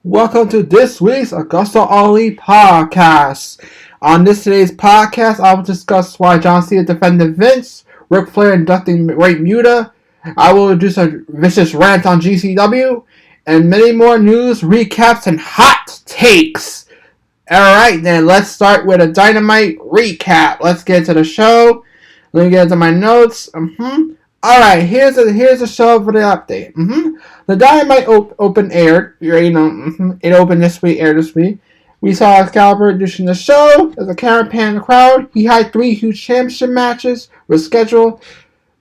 Welcome to this week's AgostoAllElite podcast. On today's podcast, I will discuss why John Cena defended Vince, Ric Flair inducting Muta. I will introduce a vicious rant on GCW, and many more news, recaps, and hot takes. Alright, then let's start with a Dynamite recap. Let's get to the show. Let me get into my notes. Alright, here's a show for the update. The Dynamite open aired. It opened this week, aired this week. We saw Excalibur introducing the show. There's a camera pan in the crowd. He had 3 huge championship matches were scheduled.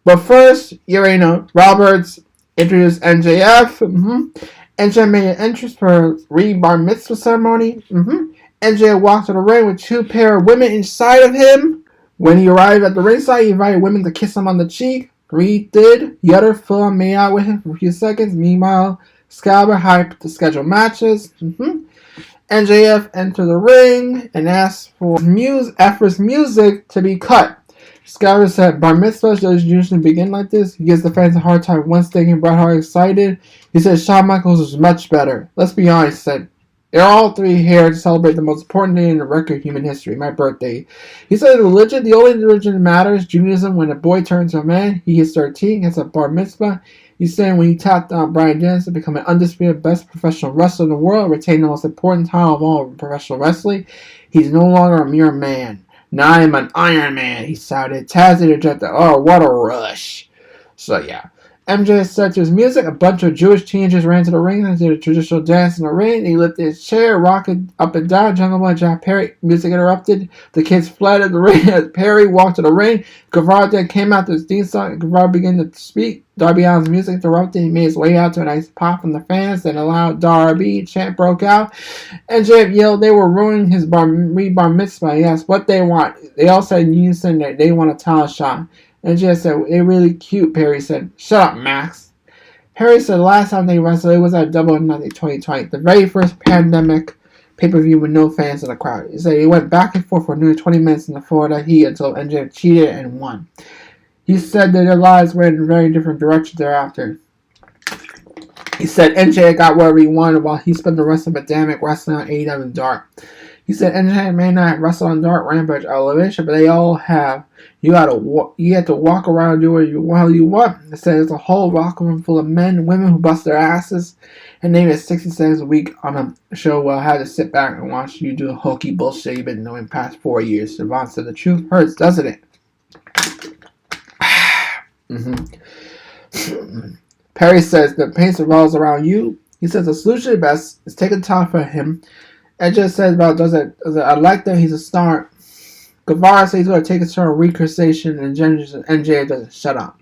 But first, Roberts introduced MJF. MJF made an entrance for a bar mitzvah ceremony. MJF walked to the ring with 2 pair of women inside of him. When he arrived at the ringside, he invited women to kiss him on the cheek. Reed did. The other full made out with him for a few seconds. Meanwhile, Excalibur hyped to schedule matches. MJF entered the ring and asked for his music to be cut. Excalibur said, "Bar mitzvahs doesn't usually begin like this." He gives the fans a hard time once they get Bret Hart excited. He said Shawn Michaels was much better. Let's be honest, he said. They're all 3 here to celebrate the most important day in the record of human history, my birthday. He said the only religion that matters, Judaism, when a boy turns a man, he is 13, gets a bar mitzvah. He's saying when he tapped on Bryan Danielson to become an undisputed best professional wrestler in the world, retain the most important title of all professional wrestling, he's no longer a mere man. Now I am an Iron Man, he shouted. Taz interjected, "Oh, what a rush." So yeah. MJ set to his music. A bunch of Jewish teenagers ran to the ring and did a traditional dance in the ring. He lifted his chair, rocking up and down. Jungle Boy Jack Perry music interrupted. The kids fled at the ring as Perry walked to the ring. Guevara then came out to his theme song. Guevara began to speak. Darby Allin's music interrupted. He made his way out to a nice pop from the fans. Then a loud Darby chant broke out. MJ yelled they were ruining his bar mitzvah. He asked what they want. They all said in unison that they want a title shot. And MJF said, "They're really cute," Perry said. "Shut up, Max." Perry said the last time they wrestled, it was at Double or Nothing 2020, the very first pandemic pay-per-view with no fans in the crowd. He said he went back and forth for nearly 20 minutes in the Florida heat until MJF cheated and won. He said that their lives went in very different directions thereafter. He said MJF got wherever he wanted while he spent the rest of the pandemic wrestling on AEW Dark. He said MJF may not wrestle on Dark, Rampage, or Elevation, but they all have. You have to walk around and do what you want. He said it's a whole locker room full of men and women who bust their asses and name it 60 seconds a week on a show where I had to sit back and watch you do hokey bullshit you've been doing past 4 years. Devon said the truth hurts, doesn't it? Perry says the pace revolves around you. He says the solution best is taking time for him. And just says about I like that he's a star. Guevara says he's going to take his turn on reconversation and MJ doesn't shut up.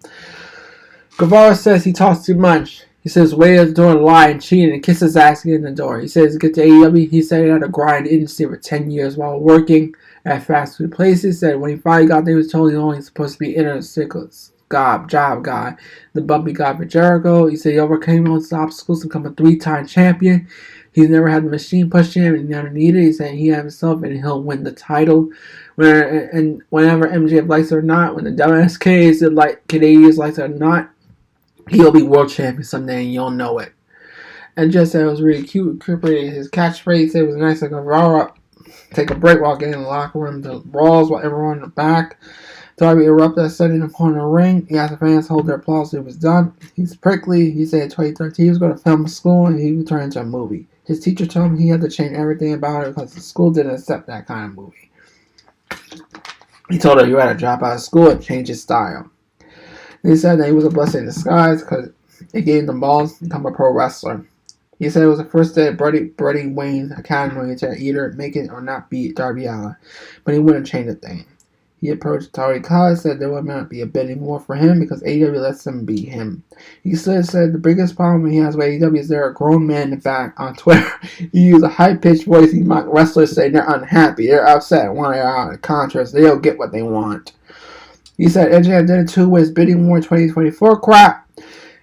Guevara says he talks too much. He says way at the door and lie and cheat and kiss his ass in the door. He says get to AEW. He said he had to grind industry for 10 years while working at fast food places. He said when he finally got there, he was told he was only supposed to be inner circles. Job guy, the bumpy guy for Jericho. He said he overcame all his obstacles to become a 3-time champion. He's never had the machine push him and never needed it. He said he had himself and he'll win the title. Whenever MJF likes it or not, when the WSK is like Canadians likes it or not, he'll be world champion someday and you'll know it. And just said it was really cute, incorporated his catchphrase. It was nice like a take a break while getting in the locker room. The brawls while everyone in the back. Darby erupted, setting in the corner of the ring. He asked the fans to hold their applause. It was done. He's prickly. He said in 2013 he was going to film a school and he would turn into a movie. His teacher told him he had to change everything about it because the school didn't accept that kind of movie. He told her he had to drop out of school and change his style. He said that he was a blessing in disguise because it gave him balls to become a pro wrestler. He said it was the first day at Brady Wayne's Academy to either make it or not beat Darby Allin, but he wouldn't change a thing. He approached Tari Kai, said there would not be a bidding war for him because AEW lets him beat him. He said the biggest problem he has with AEW is there are grown men in the back on Twitter. He used a high-pitched voice. He mocked wrestlers saying they're unhappy, they're upset, want to out of contrast, they don't get what they want. He said MJF did it too with his bidding war 2024 crap.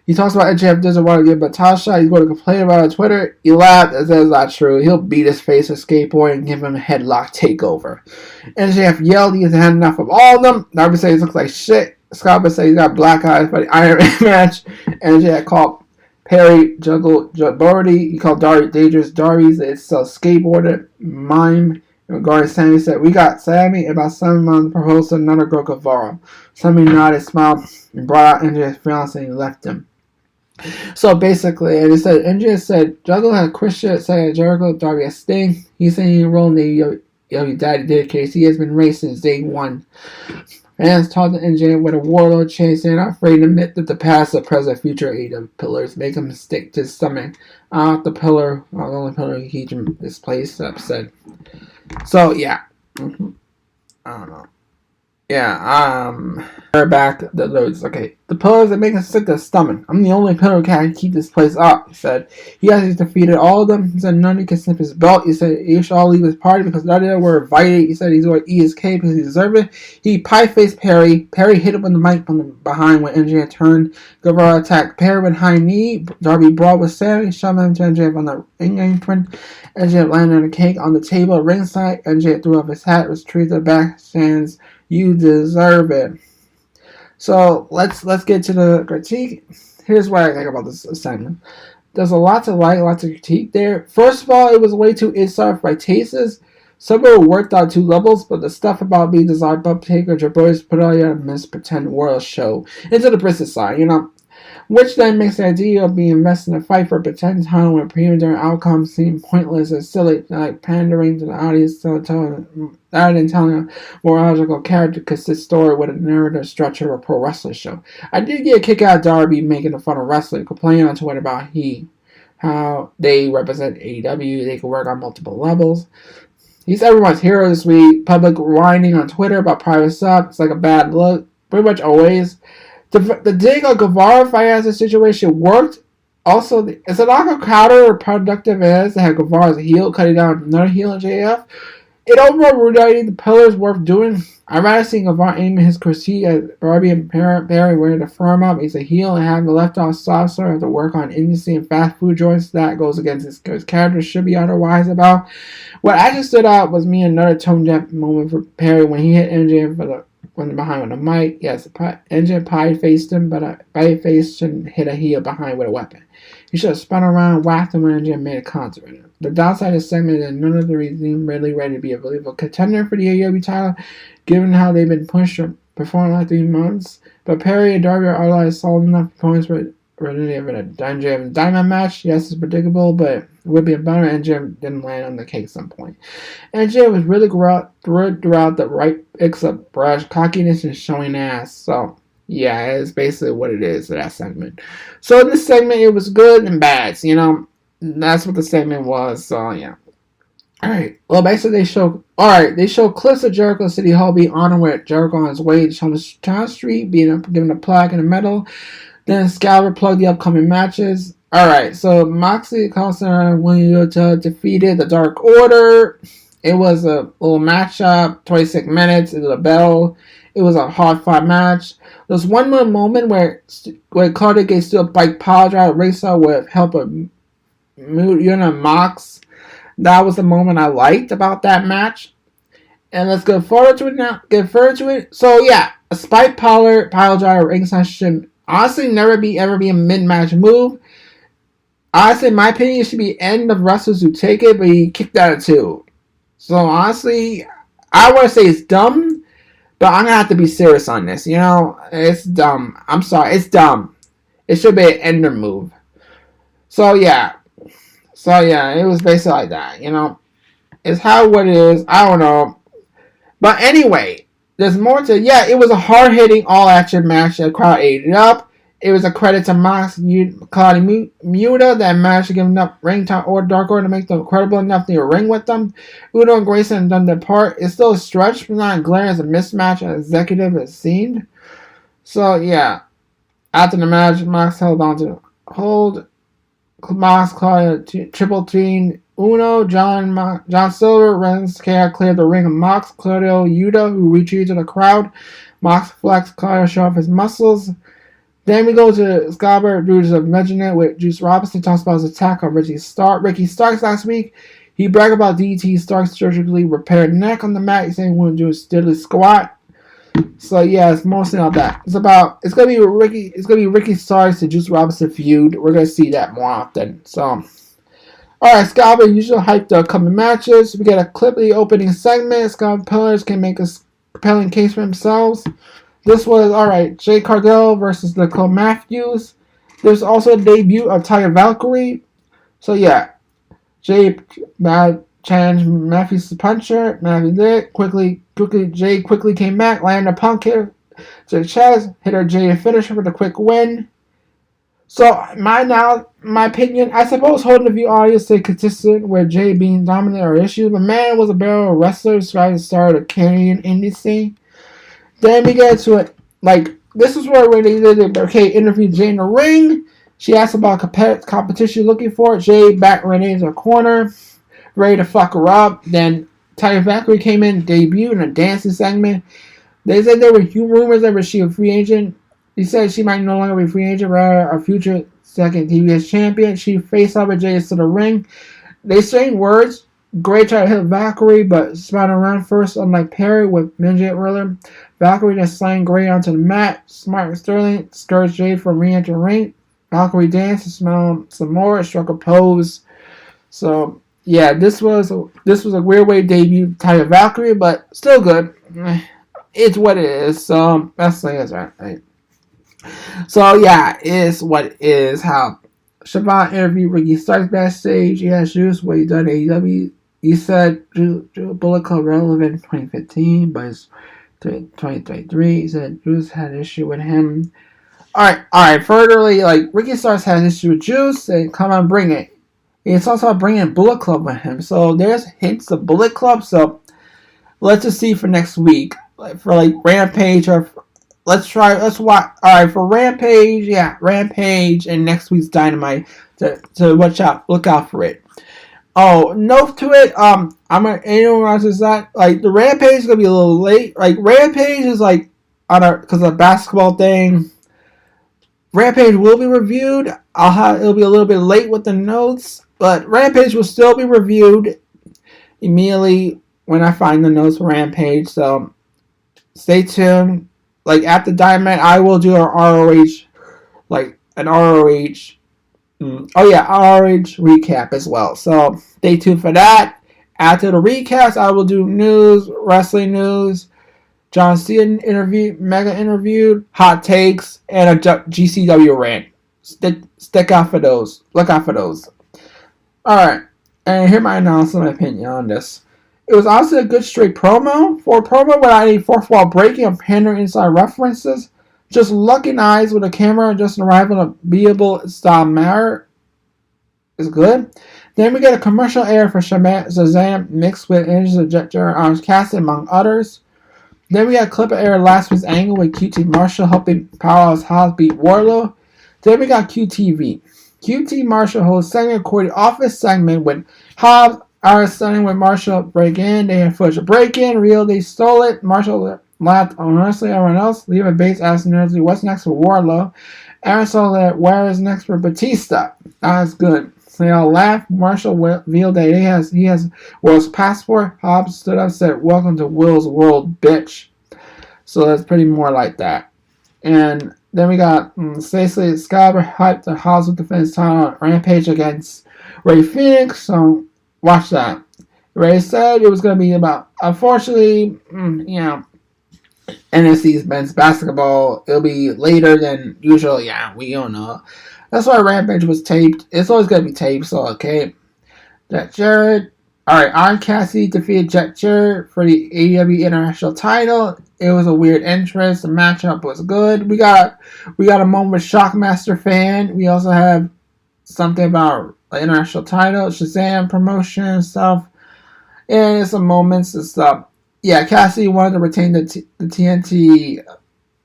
He talks about MJF doesn't want to give a title shot. He's going to complain about it on Twitter. He laughed and said it's not true. He'll beat his face with skateboard and give him a headlock takeover. MJF yelled he hasn't had enough of all of them. Darby says he looks like shit. Scott says he's got black eyes for the Iron Man match. MJF called Perry juggled Darby. He called Darby dangerous. Darby's it's a skateboarder mime. Regarding Sammy said, "We got Sammy." About 7 months proposed to another girl, Guevara. Sammy nodded, smiled, and brought out NJ's fiance and left him. So basically, and he said, NJ said, Juggle had Christian said Jericho, Darby has Sting. He's saying he enrolled in the Yo Daddy dedication. He has been raced since day one. Fans talked to NJ with a warlord chase and not afraid to admit that the past, the present, future AEW pillars make him stick to his stomach. The pillar, the only pillar he can displace, said. So, yeah. I don't know. Yeah, they're back. The loads. Okay. The pillars that make us sick to the stomach. I'm the only pillar who can keep this place up, he said. He has defeated all of them. He said none of you can snip his belt. He said he should all leave his party because none of them were invited. He said he's going to eat his cake because he deserved it. He pie-faced Perry. Perry hit him with the mic from behind when NJ turned. Guevara attacked Perry with high knee. Darby brawled with Sammy. Shoved him to NJ on the ring apron. NJ landed on the cake on the table at ringside. NJ threw off his hat, retrieved the back stands. You deserve it. So let's get to the critique. Here's what I think about this segment. There's a lot to like, lots of critique there. First of all, it was way too inside by tastes. Some of it worked on 2 levels, but the stuff about being designed bump taker, your boys put on your Miss Pretend World show into the business side, which then makes the idea of being invested in a fight for a pretend title when premium outcomes seem pointless and silly, like pandering to the audience rather than telling a more logical character consistent story with a narrative structure of a pro wrestling show. I did get a kick out of Darby making fun of wrestling, complaining on Twitter about how they represent AEW, they can work on multiple levels. He's everyone's hero this week. Public whining on Twitter about private stuff. It's like a bad look, pretty much always. The dig on Guevara finance situation worked. Also, it's a lot of counterproductive as to have Guevara's heel cutting down another heel in JF. It overall reuniting the pillars worth doing. I'd rather see Guevara aiming his critique at Darby and Perry wearing to firm up. He's a heel and having the left off soft star have to work on industry and fast food joints. That goes against his character should be otherwise about. What actually stood out was me another tone deaf moment for Perry when he hit MJ for the when behind with a mic. Yes, NJ pie faced him, but a pie face shouldn't hit a heel behind with a weapon. He should have spun around, whacked him when NJ made a concert with him. The downside of the segment is that none of the reasons really ready to be a believable contender for the AEW title, given how they've been pushed or performed like 3 months. But Perry and Darby are otherwise solid enough points for NJ in a Diamond match. Yes, it's predictable, but it would be a better NJ didn't land on the cake at some point. NJ was really throughout the right except brush, cockiness, and showing ass. So, yeah, it's basically what it is, that segment. So, in this segment, it was good and bad. That's what the segment was. So, yeah. Alright. Well, basically, they show clips of Jericho City Hall being honored with Jericho on his way to Town Street, being given a plaque in the medal. Then Scalper plugged the upcoming matches. Alright, so Moxley, Coulson, and Muta defeated the Dark Order. It was a little matchup, 26 minutes, it was a bell. It was a hard-fought match. There was one more moment where Carter gave still bike power drive race out with help of Mox. That was the moment I liked about that match. And let's go further to it now. So yeah, a spike pile driver ringside should honestly never ever be a mid-match move. Honestly, in my opinion, it should be end of wrestlers who take it, but he kicked out at 2. So honestly, I want to say it's dumb, but I'm gonna have to be serious on this. It's dumb. I'm sorry, it's dumb. It should be an ender move. So yeah, it was basically like that. It's what it is. I don't know. But anyway, there's more to it was a hard-hitting, all-action match that the crowd ate it up. It was a credit to Mox, Claudia Muta, that managed to give enough ring time or Dark Order to make them credible enough to ring with them. Uno and Grayson have done their part. It's still a stretch, but not glaring as a mismatch as executive has seen. So, yeah. After the match, Mox held on to hold. Mox, Claudia, triple team. Uno, John Silver, Ren's Care cleared the ring of Mox, Claudio, Yuta, who retreated to the crowd. Mox flexed, Claudio show off his muscles. Then we go to Scalper, Dudes of Regiment with Juice Robinson, talks about his attack on Ricky Starks last week. He bragged about DT Starks surgically repaired neck on the mat, saying he wouldn't do a steady squat. So yeah, it's mostly not that. It's gonna be Ricky Starks to Juice Robinson feud. We're gonna see that more often. So alright, Scalper usually hyped the upcoming matches. We get a clip of the opening segment. Scalper pillars can make a compelling case for themselves. This was alright, Jay Cardell versus Nicole Matthews. There's also a debut of Taya Valkyrie. So yeah, Jay challenged Matthews' puncher. Matthews did Jay quickly came back, landed a punk hit to the chest, hit her Jay to finish her for the quick win. So my opinion, I suppose holding the view audience stay consistent with Jay being dominant or issues, but man was a barrel wrestler described as the star of the Canadian indie scene. Then we get to it, like, this is where they did the interview Jay in the ring. She asked about competition looking for. Jay back Renee in her corner, ready to fuck her up. Then Taya Valkyrie came in, debuted in a dancing segment. They said there were rumors that she was a free agent. He said she might no longer be a free agent, rather a future second TBS champion. She faced off with Jay into the ring. They exchanged words. Gray tried to hit Valkyrie, but spun around first, unlike Perry with midget earlier. Valkyrie just slammed Gray onto the mat. Smart and Sterling discouraged Jay from re-entering ring. Valkyrie danced and smelled some more, struck a pose. So yeah, this was a weird way to debut Taya Valkyrie, but still good. It's what it is. So that's the thing is right. So yeah, it's what it is. How Siobhan interviewed Ricky Starks backstage. He asked Juice what he done at AEW. He said Bullet Club relevant in 2015, but it's 2023. He said Juice had an issue with him. Alright. Furtherly, like, Ricky Starks had an issue with Juice, and come on, bring it. It's also bringing Bullet Club with him. So there's hints of Bullet Club. So let's just see for next week. For like Rampage or let's watch. Alright, for Rampage, Rampage and next week's Dynamite to look out for it. Oh, note to it, I'm gonna analyze that. Like, the Rampage is gonna be a little late. Like, Rampage is like because of the basketball thing. Rampage will be reviewed. It'll be a little bit late with the notes, but Rampage will still be reviewed immediately when I find the notes for Rampage. So stay tuned. Like, after Dynamite, I will do an ROH, like an ROH. ROH recap as well. So stay tuned for that. After the recaps, I will do news, wrestling news, John Cena mega interview, hot takes, and a GCW rant. Stick out for those. Look out for those. Alright, and here my announcement, my opinion on this. It was honestly a good straight promo. For a promo without any fourth wall breaking or pandering inside references, just looking eyes with a camera and just an arrival in a beatable style manner is good. Then we get a commercial air for Shazam mixed with images of Jet Jarrett and Orange Cassidy, among others. Then we got a clip of air last week's angle with QT Marshall helping Powerhouse Hobbs beat Wardlow. Then we got QTV. QT Marshall holds second recorded office segment with Hobbs. Starting with Marshall break in. They had footage of break in. Real, they stole it. Marshall laughed on wrestling. Everyone else leaving base asking nervously what's next for Wardlow. Aaron saw that where is next for Batista. That's good. So they all laughed. Marshall revealed that he has Will's passport. Hobbs stood up and said, "Welcome to Will's world, bitch." So that's pretty more like that. And then we got Stacey Excalibur hyped the Hobbs with defense title on Rampage against Ray Phoenix. So watch that. Ray said it was going to be about, unfortunately, NFC's men's basketball. It'll be later than usual. Yeah, we don't know. That's why Rampage was taped. It's always going to be taped, so okay. Jet Jarrett. Alright, Orange Cassidy defeated Jet Jarrett for the AEW International title. It was a weird entrance. The matchup was good. We got a moment with Shockmaster fan. We also have something about the international title, Shazam promotion and stuff. And some moments and stuff. Yeah, Cassidy wanted to retain the TNT,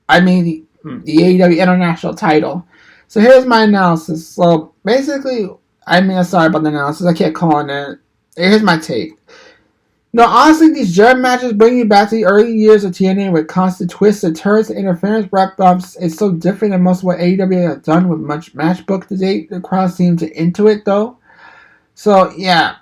the AEW International title. So here's my analysis. So basically, sorry about the analysis. I kept calling it. Here's my take. No, honestly, these Jarrett matches bring you back to the early years of TNA with constant twists and turns and interference wrap ups. It's so different than most of what AEW has done with much match book to date. The crowd seemed to into it though. So yeah,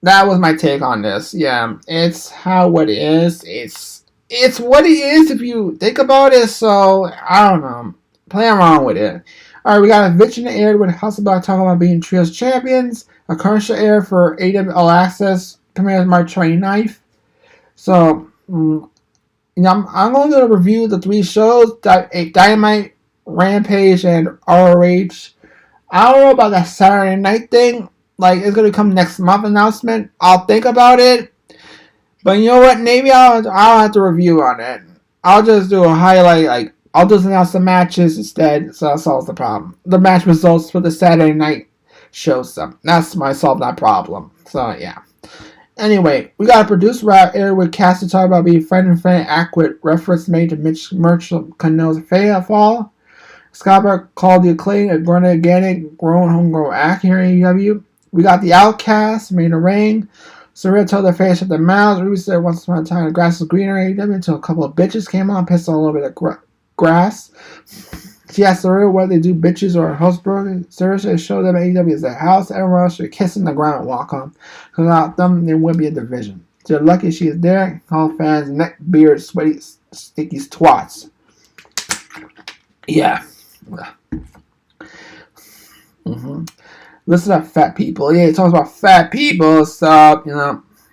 that was my take on this. Yeah, it's what it is. it's what it is if you think about it. So I don't know. Play around with it. All right, we got a Vitch in the air with Hasselblad talking about being trios champions. A commercial air for AW All Access premieres March 29th. So I'm going to review the 3 shows: Dynamite, Rampage, and ROH. I don't know about that Saturday night thing. Like, it's going to come next month announcement. I'll think about it. But you know what? Maybe I'll have to review on it. I'll just do a highlight. Like, I'll just announce the matches instead. So that solves the problem. The match results for the Saturday night show stuff. That's my solve that problem. So, yeah. Anyway, we got a producer rap air with Cassie talking about being friend and friend accurate reference made to Mitch Merchant Cano's fall. Scott called the Acclaim a organic, grown, homegrown act here in AEW. We got the Outcast, made a ring. Surreal told their face at the mouths. Ruby said once upon a time the grass was greener in AEW until a couple of bitches came on, pissed on a little bit of grass. She asked Surreal whether they do bitches or housebroken. Surreal should show them AEW is their house. Everyone else should kiss in the ground and walk on. Because without them, there would be a division. They're lucky she is there. Call fans neck beard, sweaty, sticky twats. Yeah. Listen up, fat people. Yeah, it talks about fat people. So,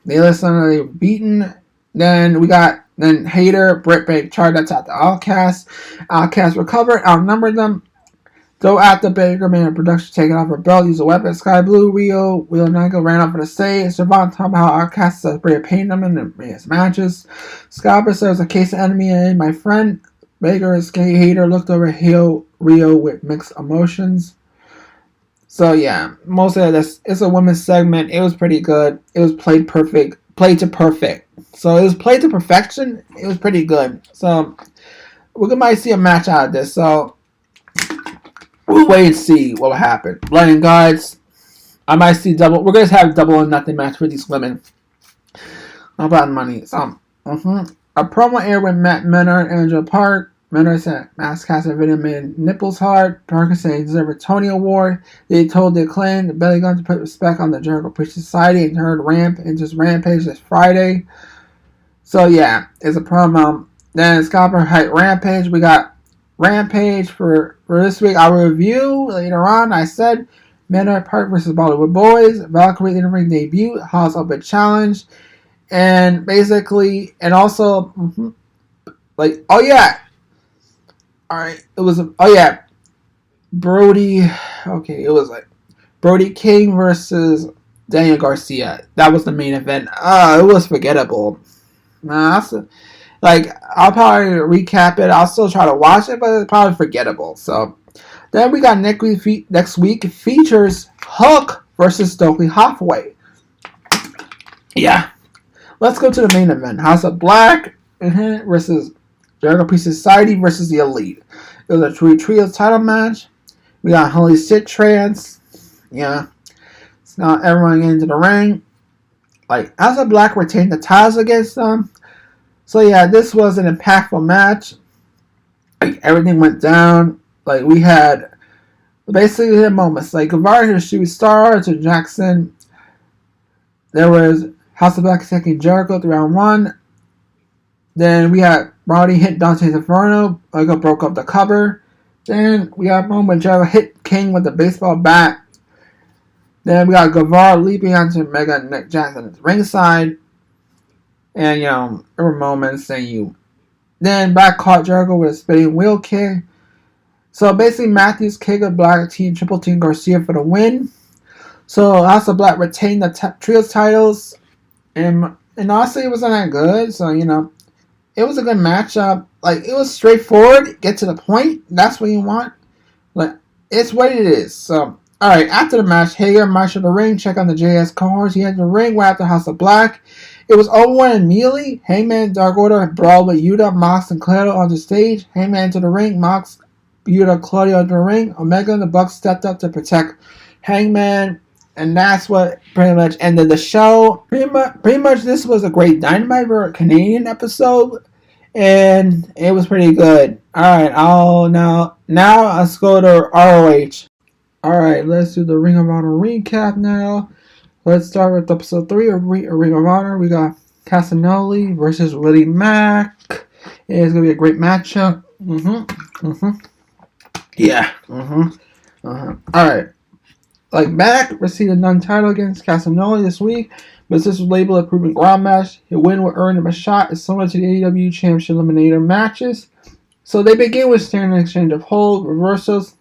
they listen, they beaten. Then we got Hater, Britt Baker, Charlie, that's at the Outcast. Outcast recovered, outnumbered them. Though after Baker made a production taking off her belt, used a weapon. Sky Blue, Rio, Will Nigo ran up for the save. Savant talking about how Outcast separated pain them in the matches. Scott says a case of enemy and my friend. Baker's Hater looked over Rio with mixed emotions. So yeah, most of this, it's a women's segment. It was pretty good. It was played to perfect. So it was played to perfection. It was pretty good. So we might see a match out of this. So we'll wait and see what will happen. Blood and Guards. I might see double. We're gonna have double or nothing match for these women. How about money? So a promo air with Matt Menard and Angela Park. Menard said Mascot and video made nipples hard. Parker said he deserved a Tony Award. They told the Acclaim the belly gun to put respect on the Jericho Preach Society and heard Rampage this Friday. So yeah, it's a promo. Then Scalper hype Rampage. We got Rampage for this week. I'll review later on. I said Menard Park versus Bollywood Boys. Valkyrie in the ring debut. House Open Challenge. And basically, and also, oh yeah. Alright, it was, Brody, it was like Brody King versus Daniel Garcia. That was the main event. It was forgettable. I'll probably recap it. I'll still try to watch it, but it's probably forgettable. So, then we got next week features Hook versus Stokely Hathaway. Yeah. Let's go to the main event. House of Black versus Jericho Preach Society versus the Elite. It was a trios title match. We got Holy Shit Trance. Yeah. So now everyone getting into the ring. House of Black retained the titles against them. So yeah, this was an impactful match. Everything went down. We had basically moments. Guevara hit a shooting star to Jackson. There was House of Black attacking Jericho through round 1. Then we had Roddy hit Dante's Inferno. Broke up the cover. Then we got a moment when Jericho hit King with the baseball bat. Then we got Guevara leaping onto Mega Nick Jackson at the ringside. And, there were moments saying Then back caught Jericho with a spinning wheel kick. So basically Matthews kicked a Black team, triple team Garcia for the win. So House of Black retained the trios titles. And honestly, it wasn't that good. So, it was a good matchup. It was straightforward. Get to the point. That's what you want. It's what it is. So, alright. After the match, Hager marched to the ring. Check on the JS cohorts. He had the ring right after House of Black. It was over immediately. Hangman, Dark Order brawled with Yuta, Mox, and Claudio on the stage. Hangman to the ring. Mox, Yuta, Claudio to the ring. Omega and the Bucks stepped up to protect Hangman. And that's what pretty much ended the show. Pretty much this was a great Dynamite for a Canadian episode. And it was pretty good. Alright, now let's go to ROH. Alright, let's do the Ring of Honor recap now. Let's start with episode 3 of Ring of Honor. We got Casanoli versus Willie Mack. It's gonna be a great matchup. Yeah. Alright. Like Mack received a non-title against Casanoli this week, but this was labeled a proven ground match. His win would earn him a shot. It's similar to the AEW Championship Eliminator matches. So they begin with standard exchange of hold, reversals.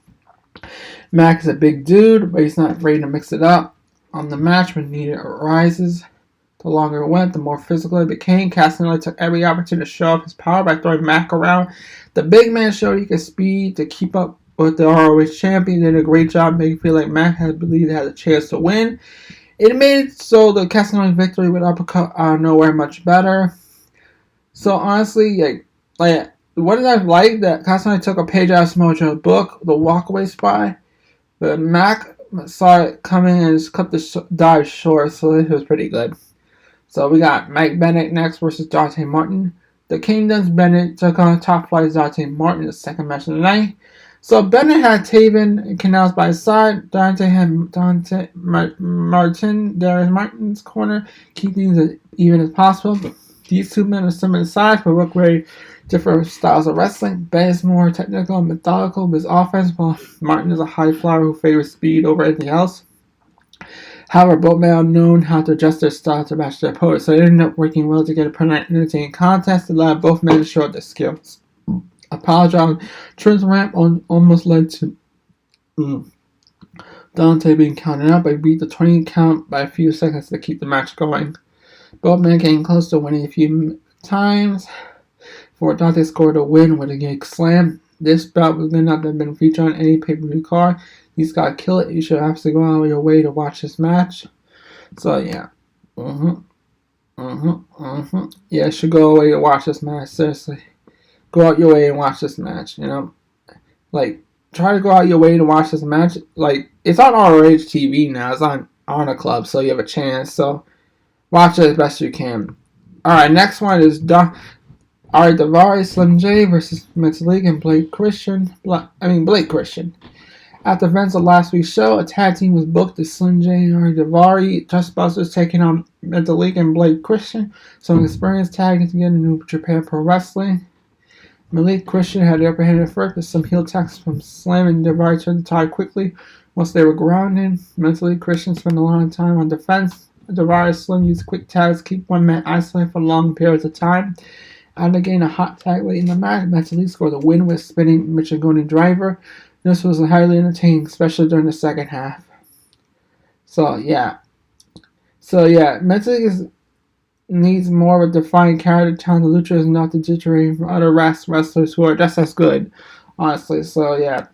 Mack is a big dude, but he's not afraid to mix it up on the match when need arises. The longer it went, the more physical it became. Casanoli took every opportunity to show off his power by throwing Mack around. The big man showed he could speed to keep up with the ROH champion. Did a great job making it feel like Mack had believed he had a chance to win. It made it so the Casanoli victory with uppercut out of nowhere much better. So honestly, like what did I like that Casanoli took a page out of Smojo's book, the walkaway spot, but Mack saw it coming and just cut the dive short, so it was pretty good. So we got Mike Bennett next versus Dante Martin. The Kingdoms. Bennett took on Top Flight Dante Martin in the second match of the night. So Bennett had Taven and Canals by his side. Dante had Darius Martin's corner. Keep things as even as possible. But these two men are similar in size, but work very different styles of wrestling. Ben is more technical and methodical with his offense, while Martin is a high flyer who favors speed over anything else. However, both men are known how to adjust their style to match their opponents, so it ended up working well to get a pretty entertaining contest that allowed both men to show their skills. Apologize. Trent's rant almost led to Dante being counted out, but he beat the 20 count by a few seconds to keep the match going. Both men came close to winning a few times before Dante scored a win with a gig slam. This bout was going to not have been featured on any pay-per-view card. He's got to kill it. You should have to go out of your way to watch this match. So, yeah. Yeah, you should go away to watch this match. Seriously. Go out your way and watch this match, you know? Like, try to go out your way to watch this match. Like, it's on ROH TV now. It's on Honor Club, so you have a chance. So, watch it as best you can. Alright, next one is Ari Daivari, Slim J versus Metalik and Blake Christian. After events of last week's show, a tag team was booked as Slim J and Ari Daivari, Trustbusters, taking on Metalik and Blake Christian. Some experienced tagging together in New Japan Pro Wrestling. Malik Christian had the upper hand at first, but some heel attacks from Slim and Daivari turned the tide quickly. Once they were grounded, Mentally Christian spent a lot of time on defense. Daivari and Slim used quick tags to keep one man isolated for long periods of time. And again, a hot tag late in the match, Metalik scored a win with spinning Michigoni driver. This was highly entertaining, especially during the second half. So yeah, Metalik needs more of a defined character. Talent Lucha is not the jittery from other wrestlers who are just as good, honestly. So yeah,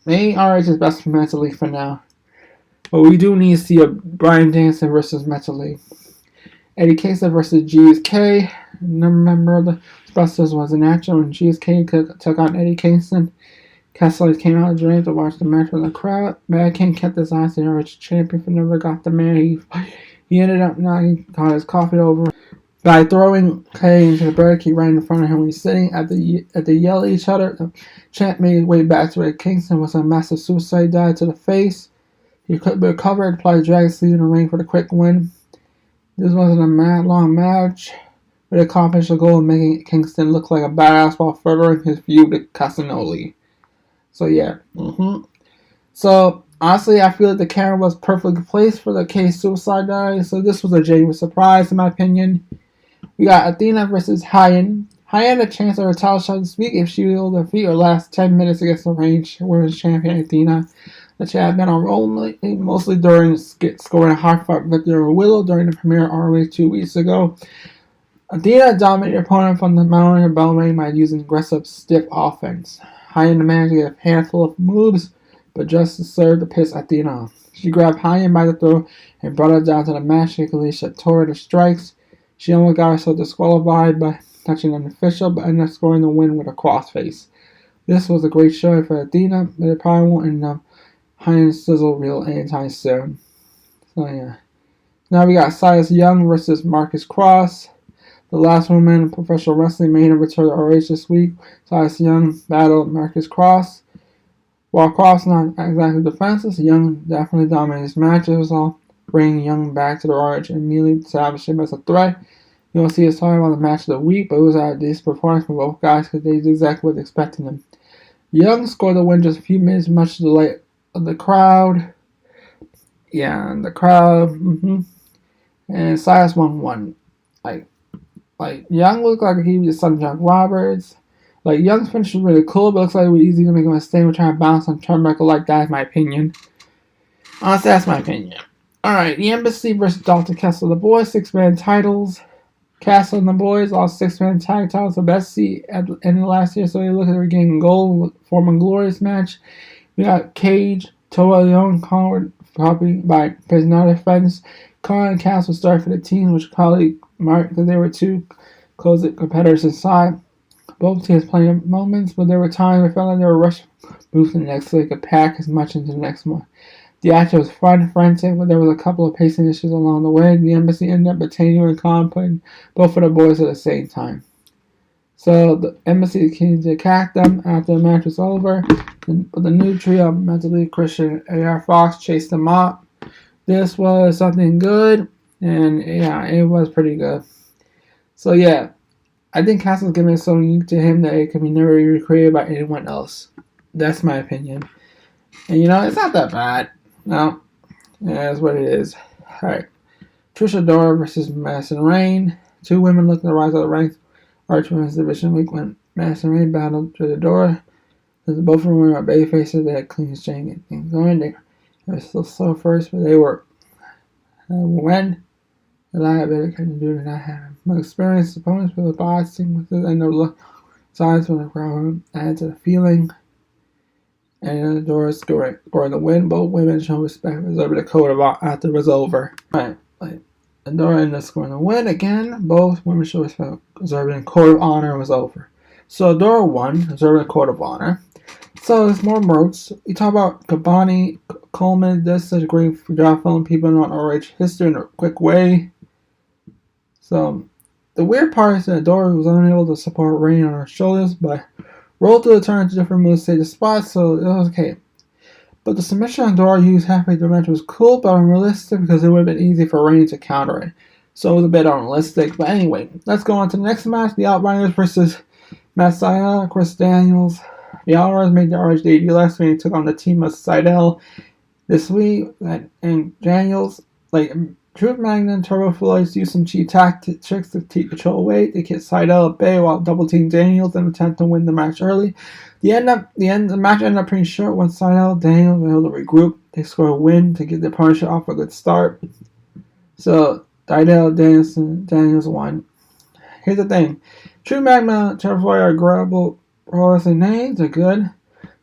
maybe RH is best for Metalik for now. But we do need to see a Bryan Danielson versus Metalik. Eddie Kingston versus GSK. Remember, the Busters was a natural, and GSK took on Eddie Kingston. Castelli came out of the dream to watch the match with the crowd. Mad King kept his eyes on the rich champion, but never got the man. He ended up knocking his coffee over by throwing Kay into the break. He ran in front of him when he was sitting at the yell at each other. The champ made his way back to where Kingston was a massive suicide dive to the face. He could be recovered, applied Dragon Sleeve in the ring for the quick win. This wasn't a long match, but it accomplished the goal of making Kingston look like a badass while furthering his feud with Casanoli. So yeah. So honestly, I feel like the camera was perfectly placed for the K's suicide dive. So this was a genuine surprise in my opinion. We got Athena versus Hyen. Hyen had a chance at her title shot this week if she was able to defeat her last 10 minutes against the range women's champion Athena. The champ had been on roll mostly during scoring a hard-fought victory over Willow during the premiere of ROH 2 weeks ago. Athena dominated her opponent from the mountain of bell ring by using aggressive, stiff offense. Hyen managed to get a handful of moves, but just served to piss Athena off. She grabbed Hyen by the throat and brought her down to the mat, shakily tore her to strikes. She almost got herself disqualified by touching an official, but ended up scoring the win with a crossface. This was a great showing for Athena, but it probably won't end up Hyen's sizzle reel anytime soon. So yeah. Now we got Silas Young versus Marcus Cross. The last woman in professional wrestling made a return to RH this week. Silas Young battled Marcus Cross. While Cross not exactly defenseless, Young definitely dominated his match. It was all bringing Young back to the RH and immediately established him as a threat. You won't see us talking about the match of the week, but it was a decent performance from both guys because they did exactly what they expected them. Young scored the win just a few minutes, much to the delight of the crowd. Yeah, and the crowd. And Silas won one. Like Young looked like he was his son John Roberts. Like Young's finish was really cool, but looks like it was easy to make a mistake with trying to bounce on turnbuckle like that, in my opinion. Honestly, that's my opinion. Alright, the Embassy versus Dalton Castle. The boys, 6-man titles. Castle and the boys, all 6-man tag titles. The best seat at the end of last year, so you look at the regaining gold with former glorious match. We got Cage, Toa Young, Conrad, copied by Prisoner Defense. Khan and Castle started for the team, which colleague Mark, because there were two close competitors inside. Both teams playing moments, but there were times I felt like they were rushing moves to the next so they could pack as much into the next one. The action was fun, frantic, but there was a couple of pacing issues along the way. The Embassy ended up attaining and Khan putting both of the boys at the same time. So the Embassy came to attack them after the match was over. But the new trio, mentally Christian and AR Fox, chased them up. This was something good, and yeah, it was pretty good. So yeah, I think Castle's gimmick is so unique to him that it can be never recreated by anyone else. That's my opinion. And it's not that bad. No, that's what it is. Alright. Trish Adora versus Madison Rayne. Two women looking to rise up the ranks. Arch Women's Division week when Madison Rayne battled Trish Adora. Because both of them were baby faces, they had clean exchange and things going. They were still slow first, but they were when a lot of better kind of do than I have. My experienced opponents for the boxing with the end of the signs when the crowd added to the feeling. And the doors scoring the win. Both women show respect over the code of after it was over. Right. Adora ended up scoring the win again. Both women show respect observing the code of honor was over. So Adora won, observing the code of honor. So there's more moats. We talk about Kabani Coleman does such a great job filling people on RH history in a quick way. So the weird part is that Adora was unable to support Rayne on her shoulders, but rolled through the turn to different moves, save the spots, so it was okay. But the submission on Adora used halfway through the match was cool, but unrealistic because it would have been easy for Rayne to counter it. So it was a bit unrealistic. But anyway, let's go on to the next match. The Outriders versus Messiah, Chris Daniels. The Outriders made their RH debut last week and took on the team of Seidel this week. And Daniels, Truth Magnet and Turbo Floyd used some cheap tactics to keep control weight. They hit Seidel at bay while double team Daniels and attempt to win the match early. The match ended up pretty short when Seidel and Daniels were able to regroup. They scored a win to get their partnership off a good start. So Seidel, Daniels won. Here's the thing. True Magma and Turbo Floyd are grabbable wrestling names. They're good.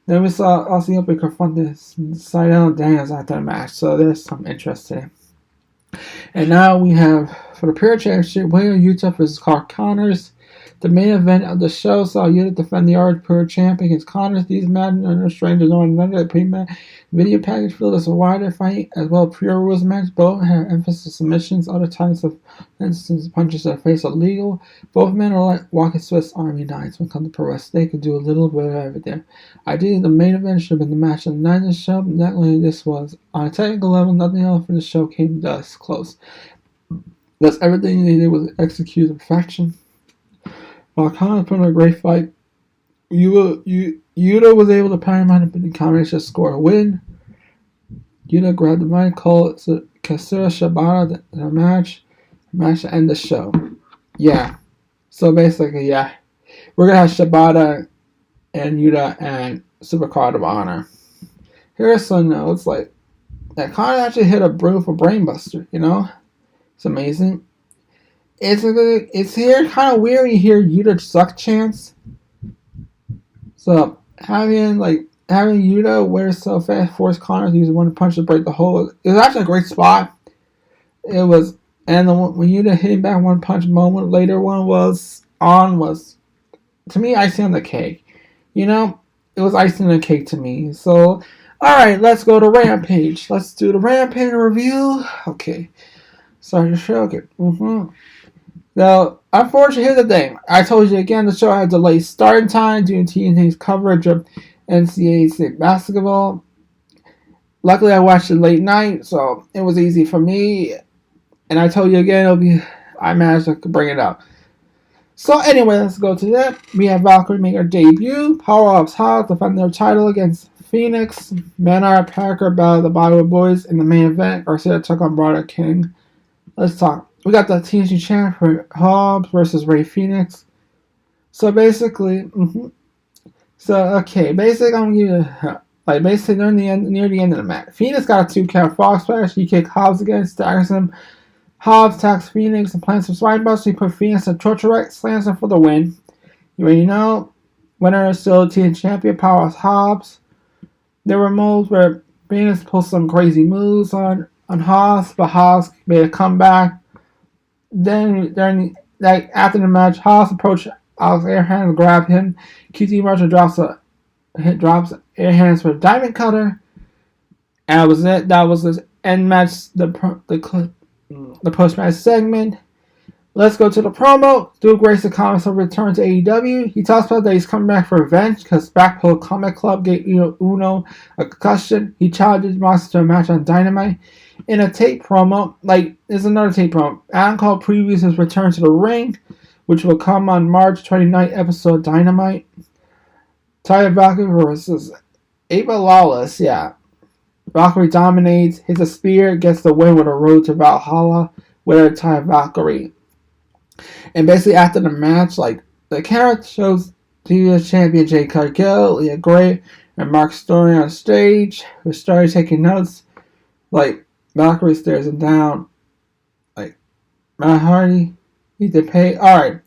Then we saw Aussie Open confront Seidel and Daniels after the match. So there's some interest there. And now we have, for the Pure Championship, William Utah versus Carl Connors. The main event of the show saw Utah defend the RH Pure Champ against Connors. These men are no strangers to one another. The pre-match video package filled as a wider fight, as well as Pure Rules match. Both have emphasis submissions. Other types of instances punches to the face are legal. Both men are like walking Swiss Army knives when it comes to pro wrestling. They can do a little bit of everything. Ideally, the main event should have been the match of the night of the show. Naturally, this was. On a technical level, nothing else from the show came thus close. Thus, everything they did was executed to perfection. While Connors put on a great fight, Yuta was able to power him out and combination to score a win. Yuta grabbed the mic, called Kasura Shibata the match to end the show. Yeah. So basically, yeah. We're going to have Shibata and Yuta and Super Card of Honor. Here are some notes, that Connors actually hit a beautiful brainbuster, It's amazing. It's here kind of weird when you hear Yuta suck chants. So having Yuta wear so fast force Connors to use one punch to break the hole. It was actually a great spot. It was, and when Yuta hitting back one punch moment later was to me icing on the cake. It was icing on the cake to me. So alright, let's go to Rampage. Let's do the Rampage review. Okay. Start the show. Okay. Now, unfortunately, here's the thing. I told you again, the show had delayed starting time due to TNT's coverage of NCAA state basketball. Luckily, I watched it late night, so it was easy for me. And I told you again, I managed to bring it up. So anyway, let's go to that. We have Valkyrie make her debut. Powerhouse Hobbs defend their title against Phoenix. Menard Parker battled the Bollywood Boys in the main event. Garcia took on Brother King. Let's talk. We got the TNT champ for Hobbs versus Ray Phoenix. So basically, basically I'm gonna give you basically near the end of the match. Phoenix got a 2-count frog splash. He kicked Hobbs again, staggers him. Hobbs attacks Phoenix and plants some spinebuster. He put Phoenix in torture right, slams him for the win. You already know, winner is still TNT champion, Powerhouse Hobbs. There were moves where Phoenix pulled some crazy moves on Hobbs, but Hobbs made a comeback. Then after the match, Hobbs approached Alex Airhand and grabbed him. QT Marshall drops Airhands with a diamond cutter. And that was it. That was the end match, the post-match segment. Let's go to the promo. Duke Grayson comments on return to AEW. He talks about that he's coming back for revenge because Blackpool Comic Club gave Uno a concussion. He challenges Moxley to a match on Dynamite. In a tape promo, there's another tape promo. Adam Cole previews his return to the ring, which will come on March 29th episode Dynamite. Taya Valkyrie versus Ava Lawless, Valkyrie dominates, hits a spear, gets the win with a road to Valhalla with her Taya Valkyrie. And basically after the match, the camera shows previous champion Jade Cargill, Leah Gray, and Mark Story on stage, with Story taking notes. Valkyrie stares him down. Matt Hardy, Ethan Page. Alright,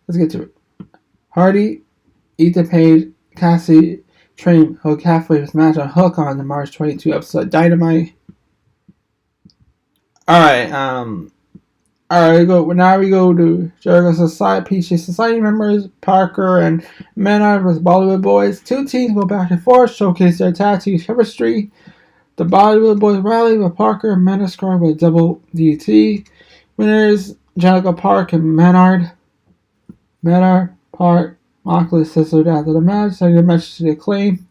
let's get to it. Hardy, Ethan Page, Cassie train Hook halfway with match on Hook on the March 22 episode Dynamite. Alright, now we go to Jericho Society, PJ Society members, Parker and Menard vs. Bollywood Boys. Two teams go back and forth, showcase their tag team chemistry. The Bollywood Boys rally with Parker and Menard scored with double DT. Winners, Jericho Park and Menard. Park, Moxley sistered after the match, sending a message to the Acclaim.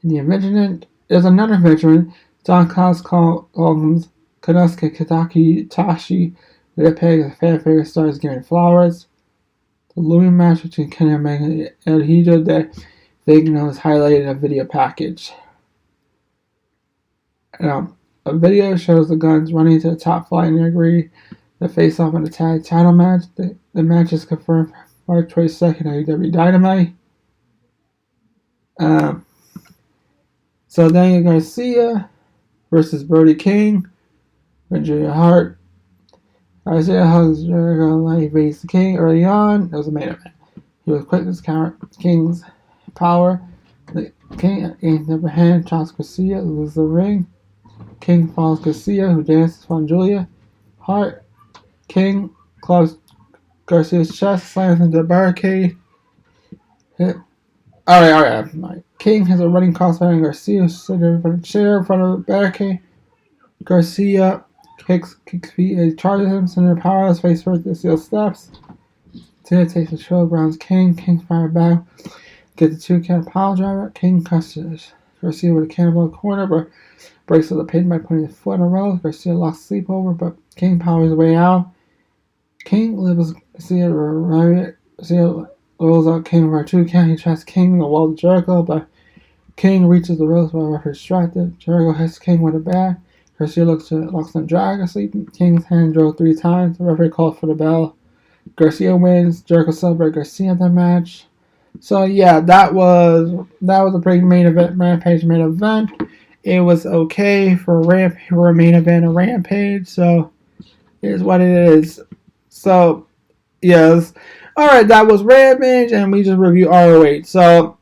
In the veteran, there's another veteran, Don Cos calls Konosuke Kitaki Tashi, with a peg as fan favorite stars giving flowers. The looming match between Kenny Omega and El Hijo de Vigno is highlighted in a video package. A video shows the Guns running to the top flight and agree to face off in a tag title match. The match is confirmed for March 22nd at AEW Dynamite. So Daniel Garcia versus Brody King with Julia Hart. Garcia hugs Jericho like he faced the King early on. It was a main event. He was quick to counter King's power. The King gains the upper hand, chops Garcia, loses the ring. King follows Garcia, who dances on Julia Hart. King clubs Garcia's chest, slams into the barricade. Alright. King has a running crossfire on Garcia, who's sitting in front of the chair in front of the barricade. Garcia kicks feet and charges him, sending her powerless face first to steel steps. Tina takes the show, grounds King. King's fire back. Gets the 2-count pile driver. King cusses Garcia with a cannonball corner, but breaks up the pin by putting his foot in a row. Garcia locks sleepover, but King powers his way out. King levels Garcia rolls out King for a 2-count. He traps King in the wall to Jericho, but King reaches the ropes while referee distracted. Jericho hits King with a bat. Garcia locks on drag asleep. King's hand drove 3 times. The referee calls for the bell. Garcia wins. Jericho celebrates Garcia in the match. So that was a pretty main event, Rampage main event. It was okay for a main event of Rampage. So it is what it is. So yes. Alright, that was Rampage, and we just reviewed ROH. So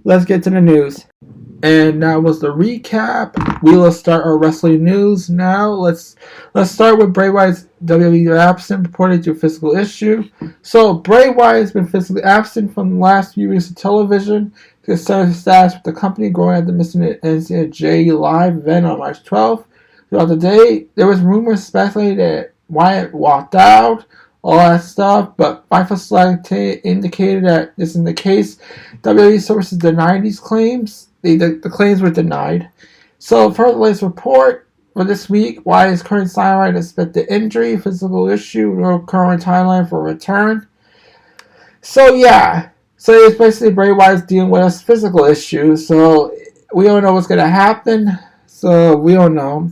let's get to the news. And that was the recap. We will start our wrestling news now. Let's start with Bray Wyatt's WWE absent, reported to physical issue. So Bray Wyatt has been physically absent from the last few weeks of television. He started his status with the company growing at the Missing NCJ Live event on March 12th. Throughout the day, there was rumors speculating that Wyatt walked out, all that stuff, but Fightful Select indicated that this isn't the case. WWE sources denied these claims. The claims were denied. So, per the latest report, for this week. Why is current timeline expected injury, physical issue, no current timeline for return. So yeah, so it's basically Bray Wyatt's dealing with a physical issue. So we don't know what's gonna happen. So we don't know.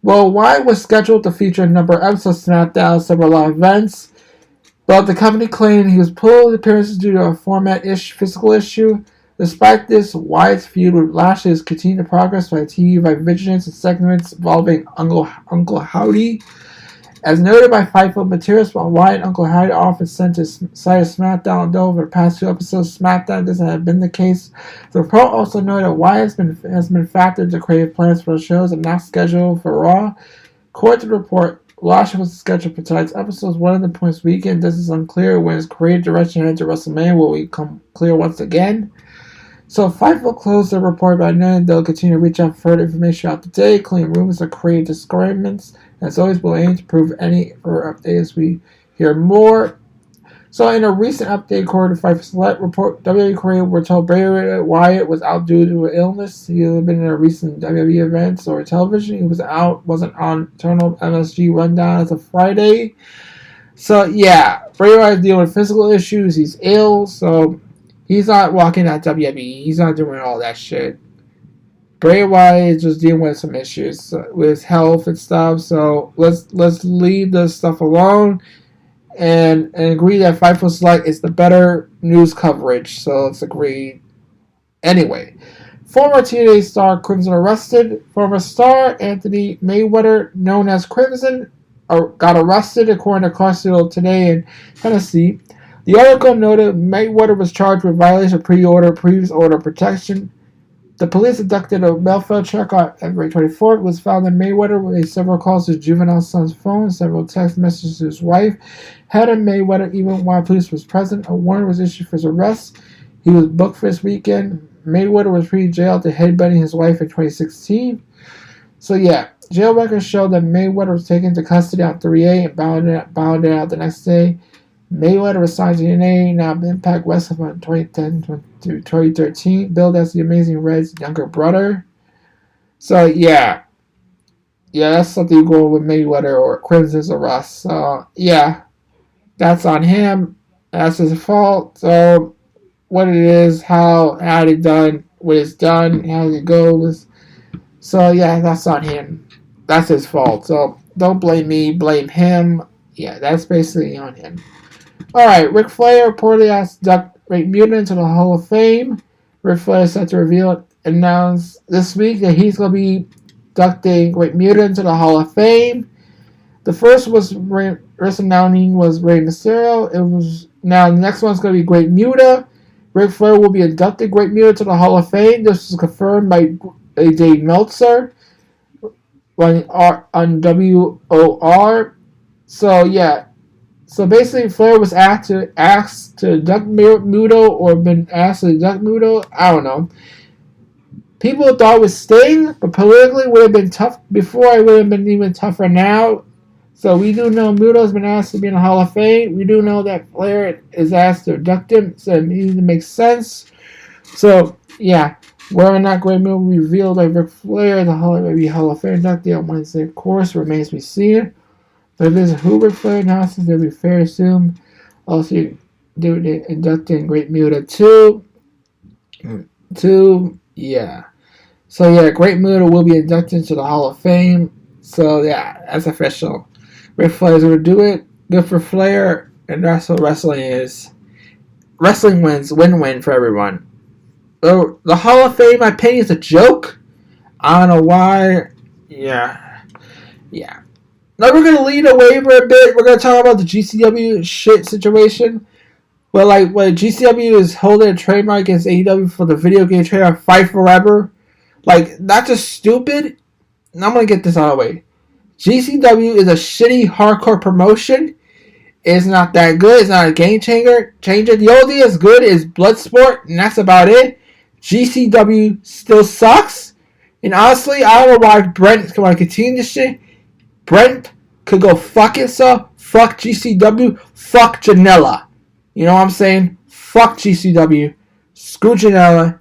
Well, Wyatt was scheduled to feature a number of episodes of SmackDown, several live events, but the company claimed he was pulled appearances due to a physical issue. Despite this, Wyatt's feud with Lashley has continued to progress by TV by Vigilance and segments involving Uncle Howdy. As noted by Fightful materials, while Wyatt and Uncle Howdy often sent his side of SmackDown, though over the past 2 episodes, SmackDown doesn't have been the case. The report also noted that Wyatt has been factored into creative plans for the shows and not scheduled for Raw. According to the report, Lashley was scheduled for tonight's episodes 1 of the points weekend. This is unclear when his creative direction into WrestleMania will become clear once again. So Fightful closed their report by noting they'll continue to reach out for further information out today, including rumors of creative disagreements. As always, we'll aim to prove any further updates as we hear more. So in a recent update, according to Fightful Select report, WWE creative were told Bray Wyatt was out due to an illness. He had been in a recent WWE events or television. He wasn't on internal MSG rundown as of Friday. So yeah, Bray Wyatt dealing with physical issues. He's ill, so he's not walking at WWE. He's not doing all that shit. Bray Wyatt is just dealing with some issues with his health and stuff. So let's leave this stuff alone and agree that Fightful Select is the better news coverage. So let's agree. Anyway, former TNA star Crimson arrested. Former star Anthony Mayweather, known as Crimson, got arrested according to Clarksville today in Tennessee. The article noted Mayweather was charged with violation of previous order protection. The police conducted a welfare check on February 24th. It was found that Mayweather made several calls to his juvenile son's phone, several text messages to his wife. Head of Mayweather, even while police was present, a warrant was issued for his arrest. He was booked for this weekend. Mayweather was pre-jailed to headbutting his wife in 2016. So yeah, jail records show that Mayweather was taken into custody on 3A and bounded out the next day. Mayweather was signed to TNA, now Impact Wrestling from 2010 to 2013, billed as the Amazing Red's younger brother. So yeah, that's something going with Mayweather or Crimson's arrest. So yeah, that's on him. That's his fault. So what it is, how it done, what it's done, how it goes. So yeah, that's on him. That's his fault. So don't blame me, blame him. Yeah, that's basically on him. Alright, Ric Flair reportedly asked to induct Great Muta into the Hall of Fame. Ric Flair is set to announce this week that he's going to be inducting Great Muta into the Hall of Fame. The first announcing was Rey Mysterio. Now the next one's going to be Great Muta. Ric Flair will be inducting Great Muta to the Hall of Fame. This was confirmed by Dave Meltzer on WOR. So yeah. So basically, Flair was asked to induct Muta or been asked to induct Muta. I don't know. People thought it was Sting, but politically it would have been tough before. It would have been even tougher now. So we do know Muta's been asked to be in the Hall of Fame. We do know that Flair is asked to induct him. So it needs to make sense. So yeah, whether or not Great Muta will be revealed by Ric Flair, the Hall of Fame inductee on Wednesday, of course, remains to be seen. But if it's who Ric Flair announces, it'll be fair to assume also do the inducting Great Muta too. Yeah. So yeah, Great Muta will be inducted into the Hall of Fame. So yeah, that's official. Ric Flair's gonna do it. Good for Flair, and that's what wrestling is. Wrestling wins, win-win for everyone. So the Hall of Fame, my opinion, is a joke. I don't know why. Yeah. Now we're going to lead away for a bit. We're going to talk about the GCW shit situation. Well, like, when GCW is holding a trademark against AEW for the video game trademark Fight Forever. Like, not just stupid. I'm going to get this out of the way. GCW is a shitty hardcore promotion. It's not that good. It's not a game changer. The only thing that's good is Bloodsport, and that's about it. GCW still sucks. And honestly, I don't know why Brent is going to continue this shit. Brent could go fuck himself. Fuck GCW. Fuck Janela. You know what I'm saying? Fuck GCW. Screw Janela.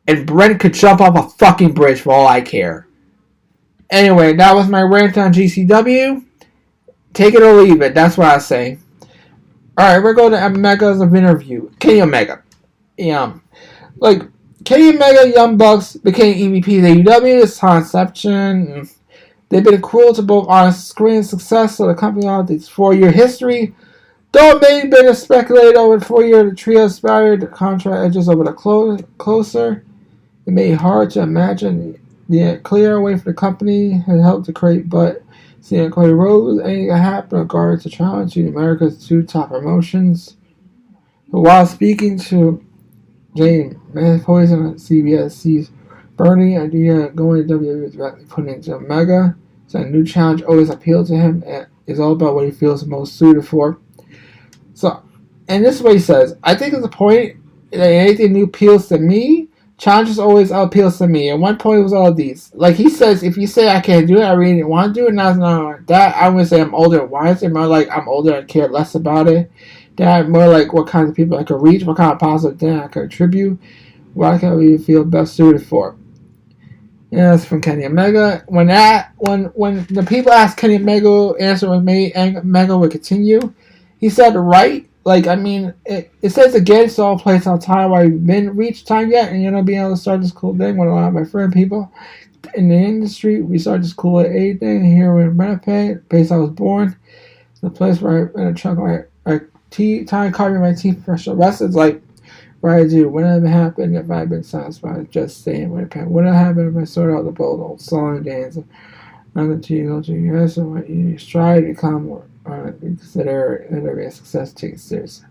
And Brent could jump off a fucking bridge for all I care. Anyway, that was my rant on GCW. Take it or leave it. That's what I say. Alright, we're going to Omega's interview. Kenny Omega. Like, Kenny Omega, Young Bucks became EVPs of AEW. It's conception. They've been cruel to both on screen success of the company on its 4-year history. Though it may have been speculated over the 4-year, the trio aspired the contract edges over the closer. It made it hard to imagine the clear way for the company had helped to create, but seeing Cody Rhodes ain't gonna happen regarding to challenging America's 2 top promotions. But while speaking to James Poison on CBS, sees Bernie idea going to WWE directly put into Omega. So a new challenge always appealed to him and is all about what he feels most suited for. So, and this is what he says. I think at the point that anything new appeals to me, challenges always appeals to me. At one point it was all these. Like he says, if you say I can't do it, I really didn't want to do it, now it's not like that. I wouldn't say I'm older and wiser, more like I'm older and care less about it. That more like what kinds of people I could reach, what kind of positive thing I could contribute, what I can really feel best suited for. Yeah, that's from Kenny Omega. When the people asked Kenny Omega, answer was made, and Omega would continue. He said, right? Like, I mean, it says again, it's all place on time where I've been reached time yet, and being able to start this cool thing with a lot of my friend people in the industry. We started this cool at 8 thing here in Winnipeg, place I was born. The place where I chunk my time carving my teeth professional wrestlers, like what I do. Wouldn't have happened if I'd been satisfied just staying with Winnipeg. Wouldn't have happened if I sorted out the bold old song and dance. I'm going to go to US and what you strive to become more consider it a success, take it seriously.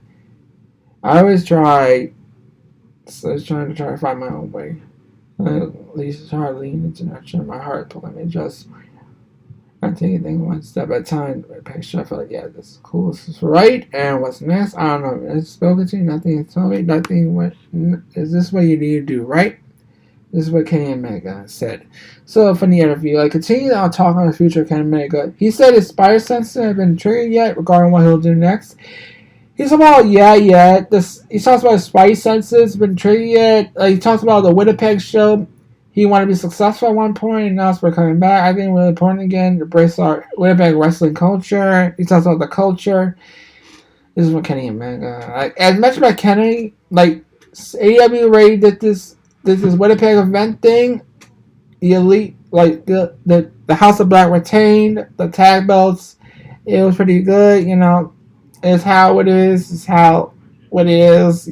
I always try trying to find my own way. At least try to lean into nurture my heart, but let me just not take anything one step at a time. Make sure I feel like, yeah, this is cool, this is right, and what's next? I don't know. It's spoken to you, nothing told me, nothing what is this what you need to do, right? This is what Kenny Omega said. So from the interview, continue on talking on the future of Kenny Omega. He said his spider senses have been triggered yet regarding what he'll do next. He's about he talks about his spidey senses been triggered yet. He talks about the Winnipeg show. He wanted to be successful at one point, and now we're coming back. I think really important again to embrace our Winnipeg wrestling culture. He talks about the culture. This is what Kenny Omega. As mentioned by Kenny, AEW already did this Winnipeg event thing. The Elite, the House of Black retained the tag belts. It was pretty good, It's how it is. It's how it is,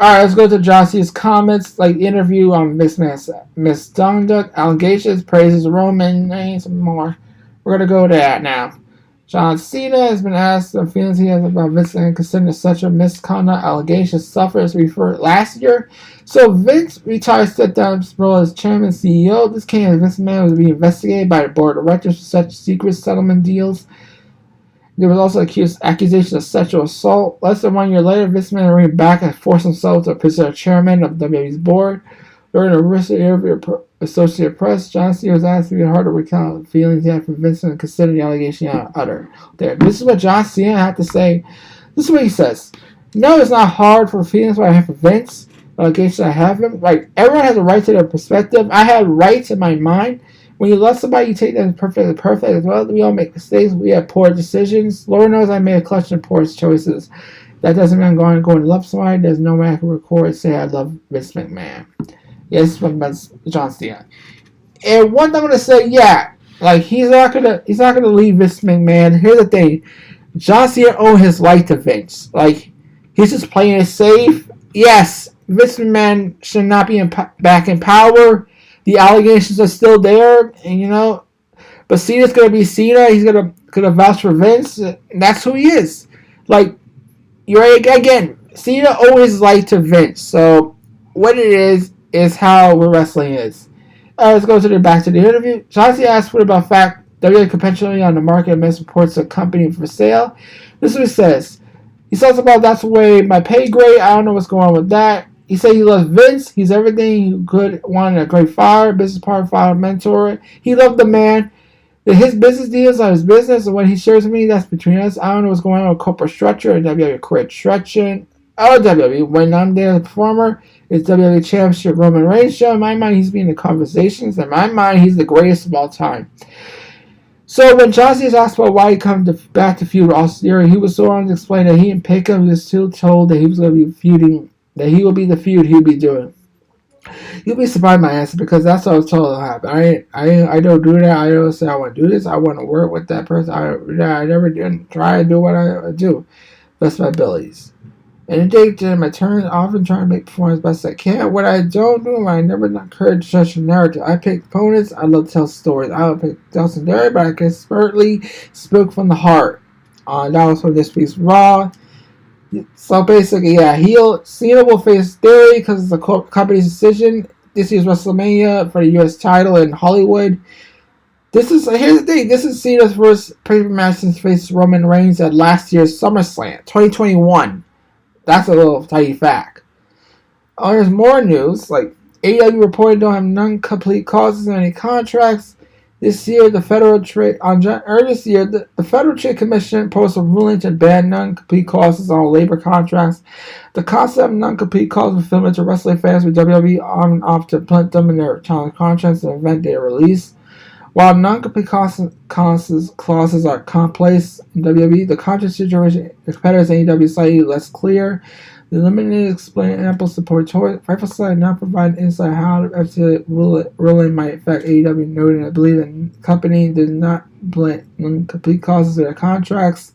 Alright, let's go to John Cena's comments, interview on misconduct, allegations, praises Roman, and some more. We're going to go to that now. John Cena has been asked the feelings he has about Vince and considering such a misconduct allegation suffered as referred last year. So Vince retired, stepped down his role as chairman and CEO. This came as Vince McMahon was being investigated by the board of directors for such secret settlement deals. There was also accusations of sexual assault. Less than 1 year later, Vince McMahon ran back and forced himself to present chairman of WWE's board. During a recent interview with Associated Press, John Cena was asked to be hard to recount the feelings he had for Vince and consider the allegation he uttered. This is what John Cena had to say. This is what he says. No, it's not hard for feelings what I have for Vince. The allegation I have him. Everyone has a right to their perspective. I have rights in my mind. When you love somebody, you take them as perfect as well. We all make mistakes. We have poor decisions. Lord knows I made a collection of poor choices. That doesn't mean I'm going to love somebody. There's no way I can record and say I love Vince McMahon. Yes, from John Cena. And one thing I'm gonna say, he's not gonna leave Vince McMahon. Here's the thing: John Cena owed his life to Vince. He's just playing it safe. Yes, Vince McMahon should not be back in power. The allegations are still there, and but Cena's gonna be Cena. He's gonna vouch for Vince. And that's who he is. You're right again. Cena owes his life to Vince. So what it is how wrestling is. Let's go back to the interview. John Cena asked what about fact WWE could potentially on the market and makes reports of a company for sale. This is what he says. He says about that's the way my pay grade. I don't know what's going on with that. He said he loves Vince. He's everything he could want, a great father, business partner, father, mentor. He loved the man. His business deals are his business, and when he shares with me, that's between us. I don't know what's going on with corporate structure and WWE corporate structure. Oh, WWE. When I'm there, the performer, it's WWE Championship Roman Reigns show. In my mind, he's being in the conversations. In my mind, he's the greatest of all time. So when John Cena is asked about why he come back to feud with Austin Theory, he was so on to explain that he didn't pick him. He was still told that he was going to be feuding, that he will be the feud he'll be doing. You'll be surprised by my answer because that's what I was told to happen. I don't do that. I don't say I want to do this. I want to work with that person. I never did try to do what I do. Best of my abilities. And in my turn, often trying to make performance best I can. What I don't do, I never encourage such a narrative. I pick opponents. I love to tell stories. I don't pick Dawson Derry, but I can certainly speak from the heart. That was from this week's Raw. So basically, yeah, Cena will face Theory because it's a company's decision. This year's WrestleMania for the U.S. title in Hollywood. Here's the thing. This is Cena's first paper match since faced Roman Reigns at last year's SummerSlam 2021. That's a little tiny fact. There's more news. Like AEW reported don't have non-complete clauses in any contracts. This year, the Federal Trade the Federal Trade Commission posted a ruling to ban non-complete clauses on labor contracts. The concept of non-complete clauses was filmed to wrestling fans with WWE on and off to implement them in their challenge contracts and event they release. While non-complete clauses are commonplace in WWE, the contract situation in competitors in AEW is slightly less clear. The limited explain ample support toward Fightful side not provide insight how the FCA ruling might affect AEW, noting I believe the company did not blend non-complete clauses to their contracts.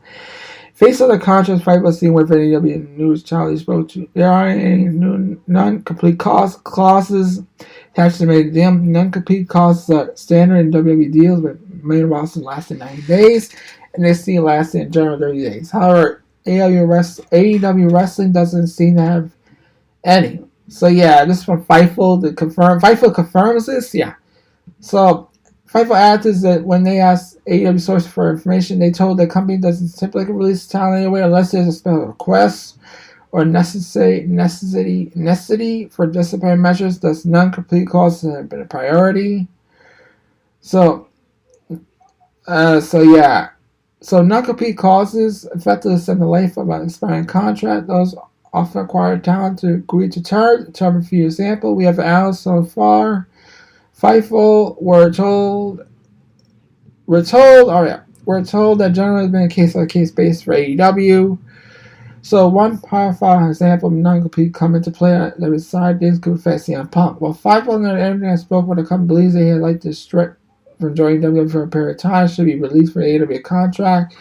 Face of the contracts, Fightful seen with AEW news Charlie spoke to. There aren't any new non-complete clauses attached to made them. Non-complete clauses are standard in WWE deals, with main roster lasting 90 days, and they see lasting in general 30 days. However, AEW Wrestling doesn't seem to have any. So yeah, this is from Fightful to confirm. Fightful confirms this, yeah. So Fightful adds that when they asked AEW source for information, they told the company doesn't typically release talent anyway unless there's a special request or necessity for disciplinary measures. Thus, non-complete clauses have been a priority. So yeah. So non-compete clauses effectively extend the length of an expiring contract. Those often require talent to agree to terms. Determine for example, we have analysts so far. Fightful, we're told that generally has been a case-by-case basis for AEW. So one powerful example of non-compete come into play on the side is good for CM Punk. While Fightful and everything I spoke with the company believes they had like to strip from joining WWE for a period of time, should be released for the AEW contract.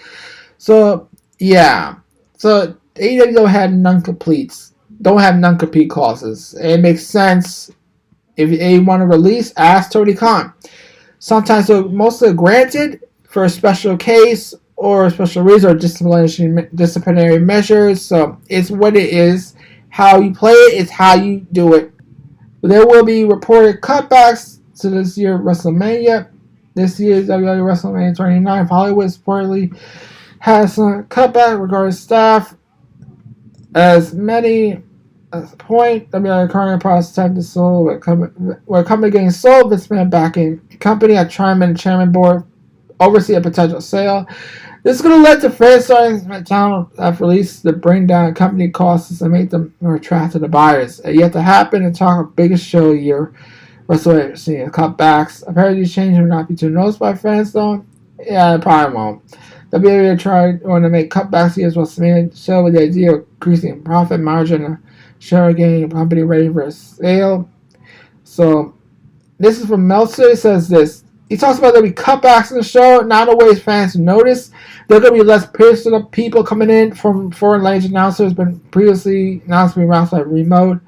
So yeah. So AEW don't have non-compete clauses. It makes sense. If they want to release, ask Tony Khan. Sometimes they're mostly granted for a special case or a special reason or disciplinary measures. So it's what it is. How you play it is how you do it. There will be reported cutbacks to this year's WrestleMania. This year's WWE WrestleMania 29, Hollywood reportedly has some cutback regarding staff. As many as a point, WWE currently process time to sold. We're coming getting sold. This man back in company at Chairman Board oversee a potential sale. This is going to lead to franchising talent have released to bring down company costs and make them more attractive to buyers. It yet to happen and talk of biggest show year. WrestleMania seeing cutbacks. Apparently these changes will not be too noticed by fans though. Yeah, it probably won't. WWE want to make cutbacks here as WrestleMania show with the idea of increasing profit margin and share getting a company ready for a sale. So this is from Meltzer. He says this. He talks about there'll be cutbacks in the show, not always fans notice. There's going to be less personal people coming in from foreign language announcers, been previously announced to be announced by remote.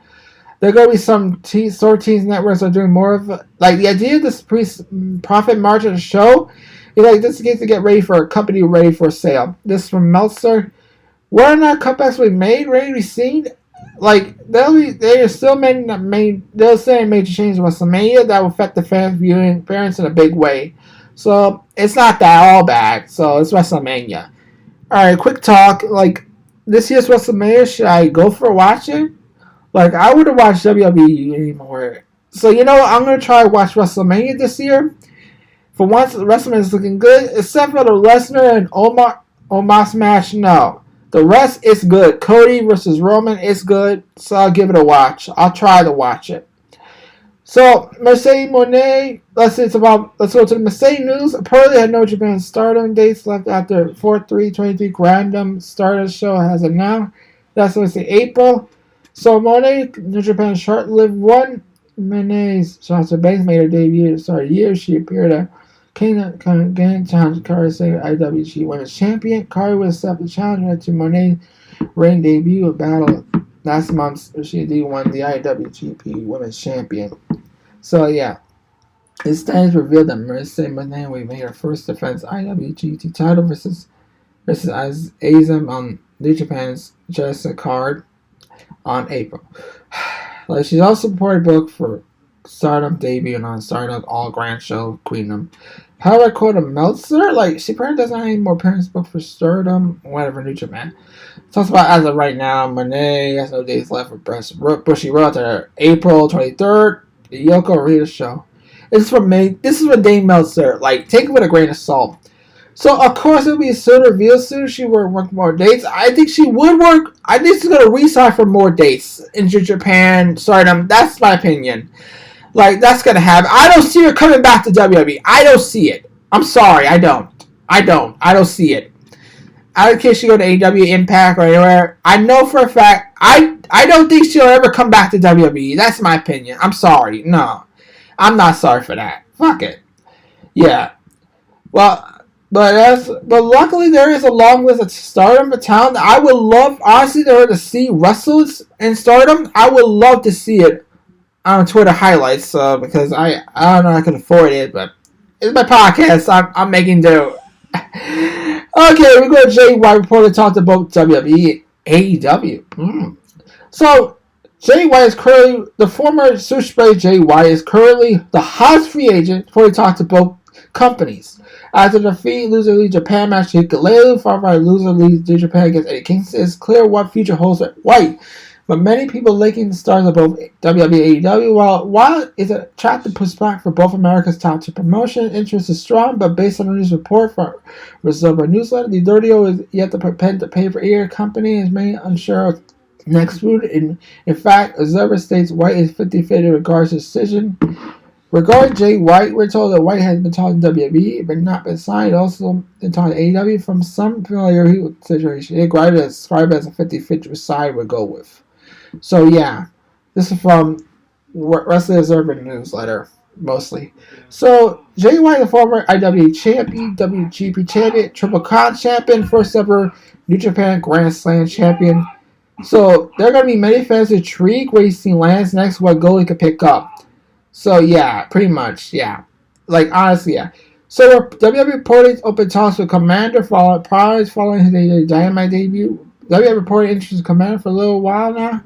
There are going to be some sort teams networks that are doing more of like the idea of this profit margin of the show is like this is to get ready for a company ready for sale. This is from Meltzer. Whether or not cutbacks will be made, ready to be seen, like they're still making major changes in WrestleMania that will affect the fans' viewing experience in a big way. So it's not that all bad. So it's WrestleMania. Alright, quick talk. Like this year's WrestleMania, should I go for watching? Like I would have watched WWE anymore. So you know what? I'm gonna try to watch WrestleMania this year. For once, WrestleMania is looking good, except for the Lesnar and Omos match. No, The rest is good. Cody versus Roman is good, so I'll give it a watch. I'll try to watch it. So, Mercedes Moné, let's go to the Mercedes news. Apparently had no Japan Stardom dates left after 4/3/23 Grandam Stardust show has announced. That's what's in April. So, Moné, New Japan short-lived one. Moné's Sasha Banks made her debut at the start of the year. She appeared at Kingdom Game challenge Kari saying IWGP Women's Champion. Kari would accept the challenge to Moné's ring debut at Battle last month. She won the IWGP Women's Champion. So yeah, it stands revealed that Mercedes Moné made her first defense IWGP title versus Azam on New Japan's Jessica card on April. Like, she's also supported book for Stardom debut on Stardom All Grand Show Queendom. However, according to Meltzer, like, she probably doesn't have any more appearance booked for Stardom, whatever, New Japan. Talks about as of right now, Moné has no days left for Bushy Road to April 23rd, the Yoko Rita show. This is from Dave Meltzer. Like, take it with a grain of salt. So, of course, it'll be soon revealed soon. She will work more dates. I think she would work. I think she's going to re-sign for more dates in Japan, Stardom. That's my opinion. Like, that's going to happen. I don't see her coming back to WWE. I don't see it. I'm sorry. I don't see it. I don't care if she go to AEW, Impact, or anywhere. I know for a fact, I don't think she'll ever come back to WWE. That's my opinion. I'm sorry. No. I'm not sorry for that. Fuck it. Yeah. Well, but luckily there is a long list of Stardom talent. I would love, honestly, to see wrestlers in Stardom. I would love to see it on Twitter highlights, because I don't know if I can afford it, but it's my podcast. I'm making do. Okay, we go to Jay White reporter talked about WWE AEW. So Jay White is currently the former Sushi Jay White is currently the hottest free agent before he talked to both companies. After the defeat Loser League Japan match to Hikuleo, followed by Loser League Japan against Eddie Kingston, it's clear what future holds for White. But many people linking the stars of both WWE and AEW. While it's an attractive prospect for both America's top two promotion, interest is strong, but based on a news report from Reserva Newsletter, the Dirtio is yet to pen to pay for either company and is mainly unsure of next move. In fact, Reserva states White is 50-50 in regards to decision. Regarding Jay White, we're told that White has been talking to WWE, but not been signed. Also been talking to AEW. From some familiarity with the situation, they describe it as a 50-50 side would go with. So yeah, this is from Wrestling Observer newsletter mostly. So Jay White, the former IWA champion, WGP champion, Triple Crown champion, first ever New Japan Grand Slam champion. So there are going to be many fans intrigued where he lands next, what goal he could pick up. So yeah, pretty much, yeah. Like, honestly, yeah. So WWE reported open talks with Commander following his Dynamite debut. WWE reported interest in Commander for a little while now.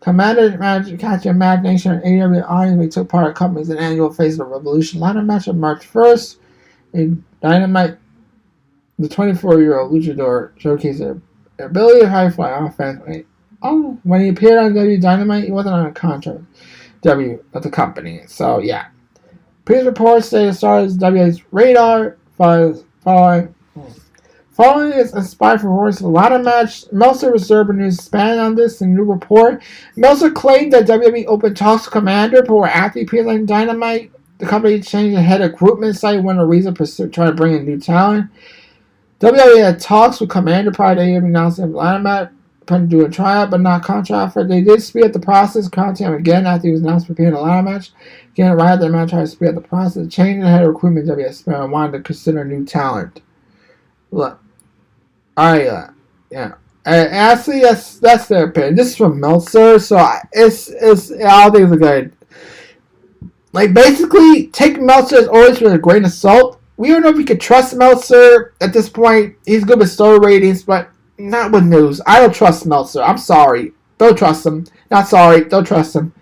Commander managed to catch imagination and AEW audience. We took part in companies in annual Face of the Revolution ladder match on March 1st. In Dynamite, the 24-year-old luchador showcased their ability to high-fly offense. When he appeared on WWE Dynamite, he wasn't on a contract with the company. So yeah. Previous reports say the stars WWE's radar following its inspired performance in the ladder match. Meltzer Reserve News expanded on this in a new report. Meltzer claimed that WWE opened talks to Commander, but were after he appeared on Dynamite. The company changed the head of recruitment site when a reason to try to bring in new talent. WWE had talks with Commander prior to AEW announcing the ladder match, planning to do a tryout, but not contract for. They did speed up the process, contacting him again after he was announced preparing a ladder match. Again, right after the match, tried to speed up the process, changing the head of recruitment. WWE and wanted to consider new talent. Look. Yeah. Actually, that's their opinion. This is from Meltzer, so I don't think it's good. Like, basically, take Meltzer as always with a grain of salt. We don't know if we can trust Meltzer at this point. He's good with story ratings, but not with news. I don't trust Meltzer. I'm sorry. Don't trust him. Not sorry. Don't trust him.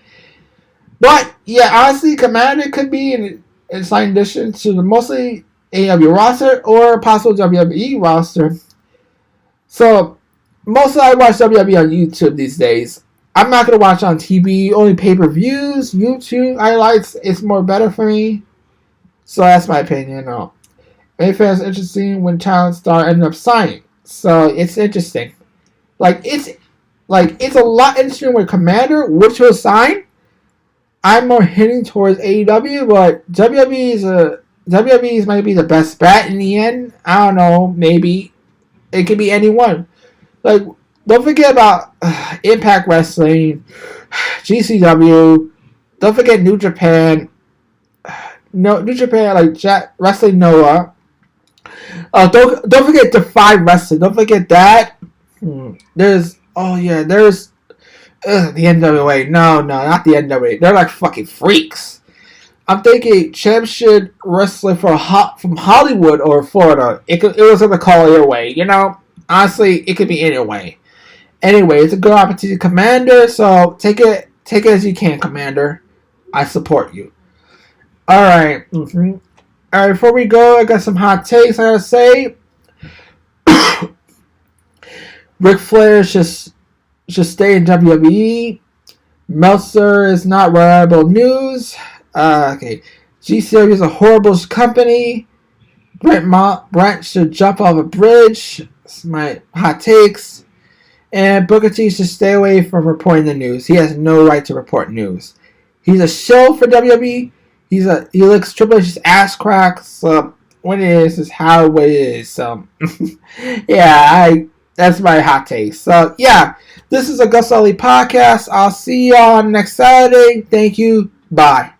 But, yeah, honestly, Commander could be in slight addition to the mostly AEW roster or possible WWE roster. So, mostly I watch WWE on YouTube these days. I'm not going to watch on TV, only pay-per-views, YouTube highlights. It's more better for me. So, that's my opinion. Many fans interesting when talent star ended up signing. So, it's interesting. it's a lot interesting with Commander, which will sign. I'm more hitting towards AEW, but WWE might be the best bet in the end. I don't know, maybe it could be anyone. Like, don't forget about Impact Wrestling, GCW. Don't forget New Japan. No, New Japan, like Wrestling Noah. Don't forget Defy Wrestling. Don't forget that. There's the NWA. No, not the NWA. They're like fucking freaks. I'm thinking championship wrestling from Hollywood or Florida. It was gonna call either way. Honestly, it could be either way. Anyway, it's a good opportunity, Commander. So take it as you can, Commander. I support you. All right. All right. Before we go, I got some hot takes I gotta say. Ric Flair should stay in WWE. Meltzer is not reliable news. Okay. GCW is a horrible company. Brent should jump off a bridge. That's my hot takes. And Booker T should stay away from reporting the news. He has no right to report news. He's a shill for WWE. He licks Triple H's ass crack. So what it is how it is. So yeah, that's my hot take. So yeah, this is AgostoAllElite podcast. I'll see you on next Saturday. Thank you. Bye.